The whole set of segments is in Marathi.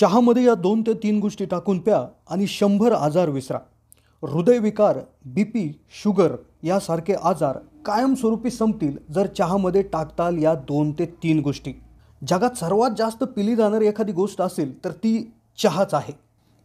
चहामध्ये या 2 ते 3 गोष्टी टाकून प्या आणि 100 आजार विसरा. हृदयविकार, बीपी, शुगर यासारखे आजार कायमस्वरूपी संपतील जर चहामध्ये टाकताल या 2 ते 3 गोष्टी. जगात सर्वात जास्त पिली जाणारी एखादी गोष्ट असेल तर ती चहाच आहे.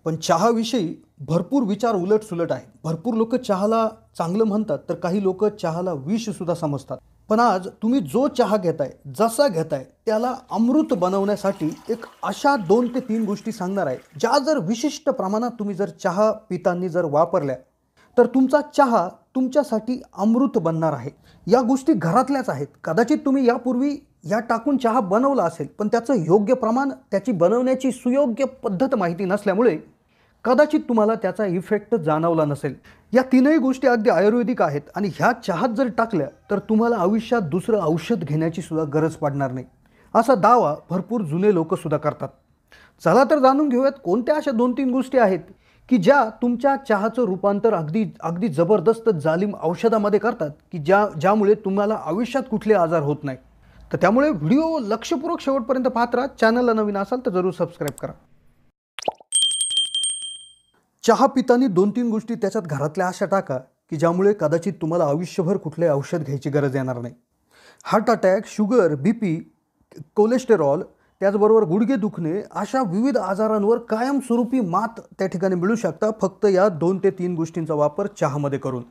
पण चहाविषयी भरपूर विचार उलटसुलट आहेत. भरपूर लोक चहाला चांगलं म्हणतात तर काही लोक चहाला विष सुद्धा समजतात. पण आज तुम्ही जो चहा घेताय, जसा घेताय त्याला अमृत बनवण्यासाठी एक अशा 2 ते 3 गोष्टी सांगणार आहे, ज्या जर विशिष्ट प्रमाणात तुम्ही जर चहा पितांनी जर वापरल्या तर तुमचा चहा तुमच्यासाठी अमृत बनणार आहे. या गोष्टी घरातल्याच आहेत. कदाचित तुम्ही यापूर्वी या टाकून चहा बनवला असेल, पण त्याचं योग्य प्रमाण, त्याची बनवण्याची सुयोग्य पद्धत माहिती नसल्यामुळे कदाचित तुम्हाला त्याचा इफेक्ट जाणवला नसेल. या तीनही गोष्टी अगदी आयुर्वेदिक आहेत आणि ह्या चहात जर टाकल्या तर तुम्हाला आयुष्यात दुसरं औषध घेण्याची सुद्धा गरज पडणार नाही, असा दावा भरपूर जुने लोक सुद्धा करतात. चला तर जाणून घेऊयात कोणत्या अशा 2-3 गोष्टी आहेत की ज्या तुमच्या चहाचं रूपांतर अगदी जबरदस्त जालिम औषधामध्ये करतात, की ज्यामुळे तुम्हाला आयुष्यात कुठले आजार होत नाही. तर त्यामुळे व्हिडिओ लक्षपूर्वक शेवटपर्यंत पाहत राहा. चॅनलला नवीन असाल तर जरूर सबस्क्राईब करा. चहा पितानी 2-3 गोष्टी त्याच्यात घरातल्या अशा टाका की ज्यामुळे कदाचित तुम्हाला आयुष्यभर कुठले औषध घ्यायची गरज येणार नाही. Heart attack, sugar, BP, cholesterol, त्याचबरोबर गुडघे दुखणे अशा विविध आजारांवर कायमस्वरूपी मात त्या ठिकाणी मिळू शकता फक्त या 2 ते 3 गोष्टींचा वापर चहामध्ये करून.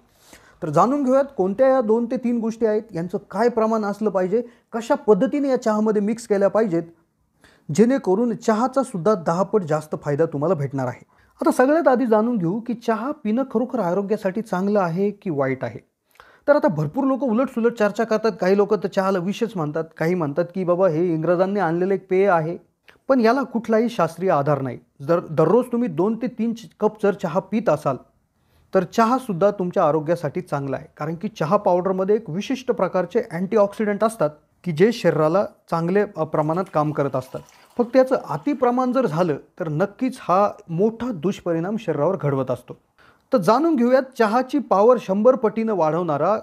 तर जाणून घेऊयात कोणत्या या 2 ते 3 गोष्टी आहेत, यांचं काय प्रमाण असलं पाहिजे, कशा पद्धतीने या चहामध्ये मिक्स केल्या पाहिजेत, जेणेकरून चहाचा सुद्धा 10 पट जास्त फायदा तुम्हाला भेटणार आहे. आता सगळ्यात आधी जाणून घेऊ की चहा पिणं खरोखर आरोग्यासाठी चांगलं आहे की वाईट आहे. तर आता भरपूर लोक उलटसुलट चर्चा करतात. काही लोक तर चहाला विषच म्हणतात, काही म्हणतात की बाबा हे इंग्रजांनी आणलेलं एक पेय आहे. पण याला कुठलाही शास्त्रीय आधार नाही. जर दररोज तुम्ही 2 ते 3 कप जर चहा पित असाल तर चहासुद्धा तुमच्या आरोग्यासाठी चांगला आहे. कारण की चहा पावडरमध्ये एक विशिष्ट प्रकारचे अँटीऑक्सिडंट असतात की जे शरीराला चांगले प्रमाणात काम करत असतात. फक्त याचं अतिप्रमाण जर झालं तर नक्कीच हा मोठा दुष्परिणाम शरीरावर घडवत असतो. तर जाणून घेऊयात चहाची पॉवर 100 पटीनं वाढवणारा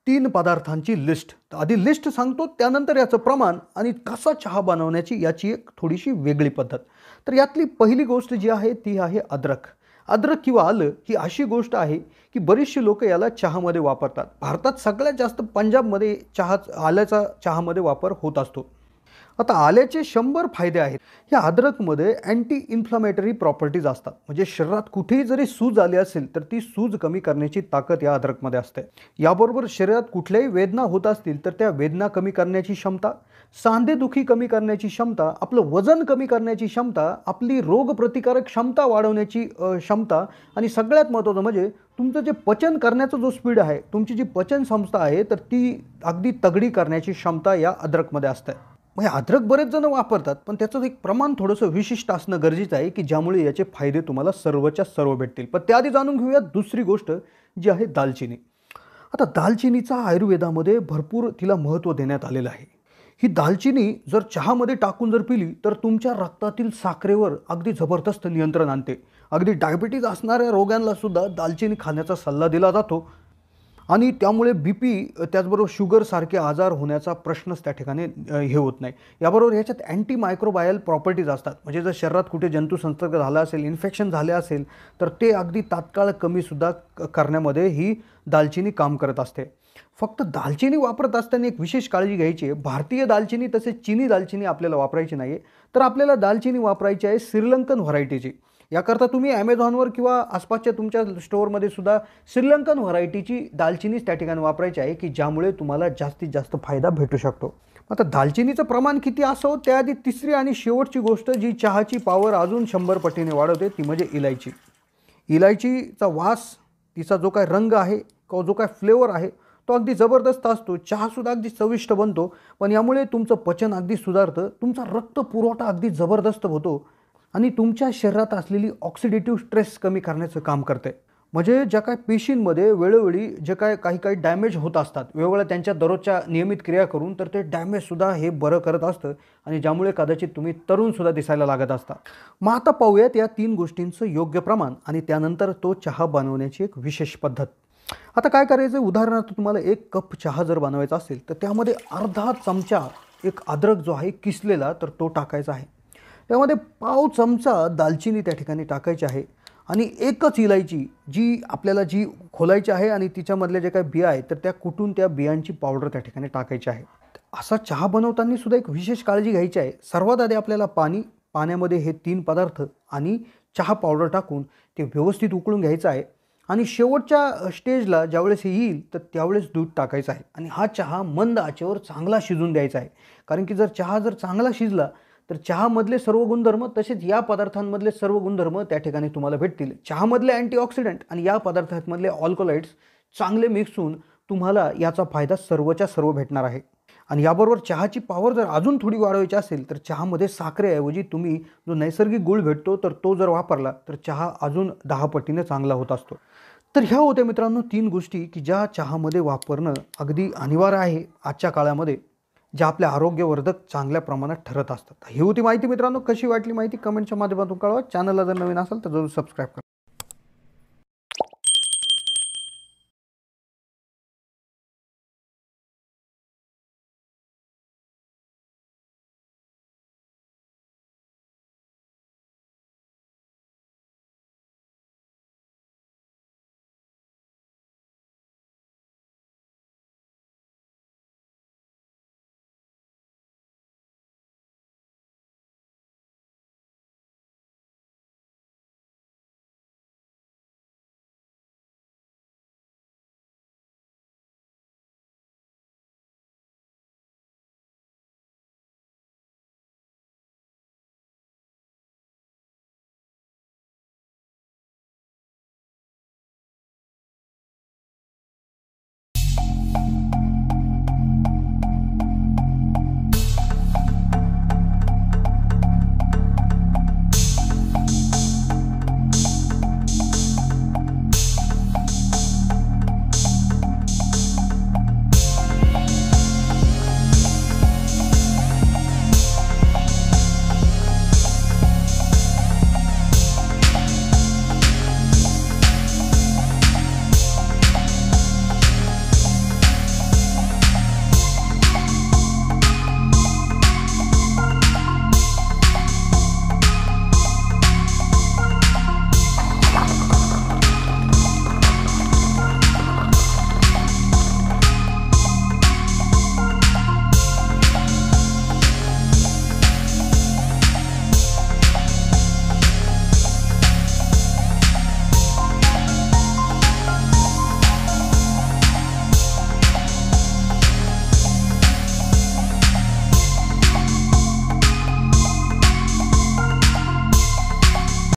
3 पदार्थांची लिस्ट. आधी लिस्ट सांगतो, त्यानंतर याचं प्रमाण आणि कसा चहा बनवण्याची याची एक थोडीशी वेगळी पद्धत. तर यातली पहिली गोष्ट जी आहे ती आहे अद्रक. अद्रक किंवा आलं ही अशी गोष्ट आहे की बरीचशी लोक याला चहामध्ये वापरतात. भारतात सगळ्यात जास्त पंजाबमध्ये आल्याचा चहामध्ये वापर होत असतो. आता आल्याचे 100 फायदे आहेत. या अद्रकमध्ये अँटी इन्फ्लामेटरी प्रॉपर्टीज असतात. म्हणजे शरीरात कुठेही जरी सूज आली असेल तर ती सूज कमी करण्याची ताकद या अद्रकमध्ये असते. याबरोबर शरीरात कुठल्याही वेदना होत असतील तर त्या वेदना कमी करण्याची क्षमता, सांधेदुखी कमी करण्याची क्षमता, आपलं वजन कमी करण्याची क्षमता, आपली रोगप्रतिकारक क्षमता वाढवण्याची क्षमता आणि सगळ्यात महत्त्वाचं म्हणजे तुमचं जे पचन करण्याचा जो स्पीड आहे, तुमची जी पचन संस्था आहे तर ती अगदी तगडी करण्याची क्षमता या अद्रकमध्ये असते. म्हणजे अद्रक बरेच जण वापरतात, पण त्याचं एक प्रमाण थोडंसं विशिष्ट असणं गरजेचं आहे की ज्यामुळे याचे फायदे तुम्हाला सर्वच्या सर्व भेटतील. पण त्याआधी जाणून घेऊयात दुसरी गोष्ट जी आहे दालचिनी. आता दालचिनीचा आयुर्वेदामध्ये भरपूर तिला महत्त्व देण्यात आलेलं आहे. ही दालचिनी जर चहामध्ये टाकून जर पिली तर तुमच्या रक्तातील साखरेवर अगदी जबरदस्त नियंत्रण आणते. अगदी डायबिटीज असणाऱ्या रोग्यांना सुद्धा दालचिनी खाण्याचा सल्ला दिला जातो आणि त्यामुळे बीपी त्याचबरोबर शुगरसारखे आजार होण्याचा प्रश्नच त्या ठिकाणी हे होत नाही. याबरोबर ह्याच्यात अँटी मायक्रोबायल प्रॉपर्टीज असतात. म्हणजे जर शरीरात कुठे जंतुसंसर्ग झाला असेल, इन्फेक्शन झाले असेल तर ते अगदी तात्काळ कमीसुद्धा करण्यामध्ये ही दालचिनी काम करत असते. फक्त दालचिनी वापरत असताना एक विशेष काळजी घ्यायची आहे. भारतीय दालचिनी तसेच चीनी दालचिनी आपल्याला वापरायची नाही आहे. तर आपल्याला दालचिनी वापरायची आहे श्रीलंकन व्हरायटीची. याकरता तुम्ही ॲमेझॉनवर किंवा आसपासच्या तुमच्या स्टोअरमध्ये सुद्धा श्रीलंकन व्हरायटीची दालचिनीच त्या ठिकाणी वापरायची आहे की ज्यामुळे तुम्हाला जास्तीत जास्त फायदा भेटू शकतो. आता दालचिनीचं प्रमाण किती असावं त्याआधी तिसरी आणि शेवटची गोष्ट जी चहाची पॉवर अजून 100 पटीने वाढवते ती म्हणजे इलायची. इलायचीचा वास, तिचा जो काय रंग आहे किंवा जो काय फ्लेवर आहे तो अगदी जबरदस्त असतो. चहासुद्धा अगदी चविष्ट बनतो. पण यामुळे तुमचं पचन अगदी सुधारतं, तुमचा रक्तपुरवठा अगदी जबरदस्त होतो आणि तुमच्या शरीरात असलेली ऑक्सिडेटिव्ह स्ट्रेस कमी करण्याचं काम करते. म्हणजे ज्या काय पेशींमध्ये वेळोवेळी जे काही डॅमेज होत असतात, वेगवेगळ्या त्यांच्या दररोजच्या नियमित क्रिया करून तर ते डॅमेजसुद्धा हे बरं करत असतं आणि ज्यामुळे कदाचित तुम्ही तरुणसुद्धा दिसायला लागत असता. मग आता पाहूयात या 3 गोष्टींचं योग्य प्रमाण आणि त्यानंतर तो चहा बनवण्याची एक विशेष पद्धत. आता काय करायचं, उदाहरणार्थ तुम्हाला 1 कप चहा जर बनवायचा असेल तर त्यामध्ये अर्धा चमचा एक अद्रक जो आहे किसलेला तर तो टाकायचा आहे. त्यामध्ये पाव चमचा दालचिनी त्या ठिकाणी टाकायची आहे आणि एकच इलायची जी आपल्याला जी खोलायची आहे आणि तिच्यामधल्या जे काही बिया आहेत तर त्या कुटून त्या बियांची पावडर त्या ठिकाणी टाकायची आहे. असा चहा बनवताना सुद्धा एक विशेष काळजी घ्यायची आहे. सर्वात आधी आपल्याला पाण्यामध्ये हे 3 पदार्थ आणि चहा पावडर टाकून ते व्यवस्थित उकळून घ्यायचं आहे आणि शेवटच्या स्टेजला ज्यावेळेस हे येईल तर त्यावेळेस दूध टाकायचं आहे आणि हा चहा मंद आचेवर चांगला शिजून द्यायचा आहे. कारण की चहा जर चांगला शिजला तर चहामधले सर्व गुणधर्म तसेच या पदार्थांमधले सर्व गुणधर्म त्या ठिकाणी तुम्हाला भेटतील. चहामधले अँटीऑक्सिडंट आणि या पदार्थांमधले अल्कलॉइड्स चांगले मिक्स होऊन तुम्हाला याचा फायदा सर्वच्या सर्व भेटणार आहे. आणि याबरोबर चहाची पॉवर जर अजून थोडी वाढवायची असेल तर चहामध्ये साखरेऐवजी तुम्ही जो नैसर्गिक गूळ भेटतो तर तो जर वापरला तर चहा अजून 10 पटीने चांगला होत असतो. तर ह्या होत्या मित्रांनो 3 गोष्टी की ज्या चहामध्ये वापरणं अगदी अनिवार्य आहे आजच्या काळामध्ये, ज्या आपल्या आरोग्यवर्धक चांगल्या प्रमाणात ठरत असतात. ही होती माहिती मित्रांनो. कशी वाटली माहिती कमेंटच्या माध्यमातून कळवा. चॅनलला जर नवीन असाल तर जरूर सबस्क्राईब करा.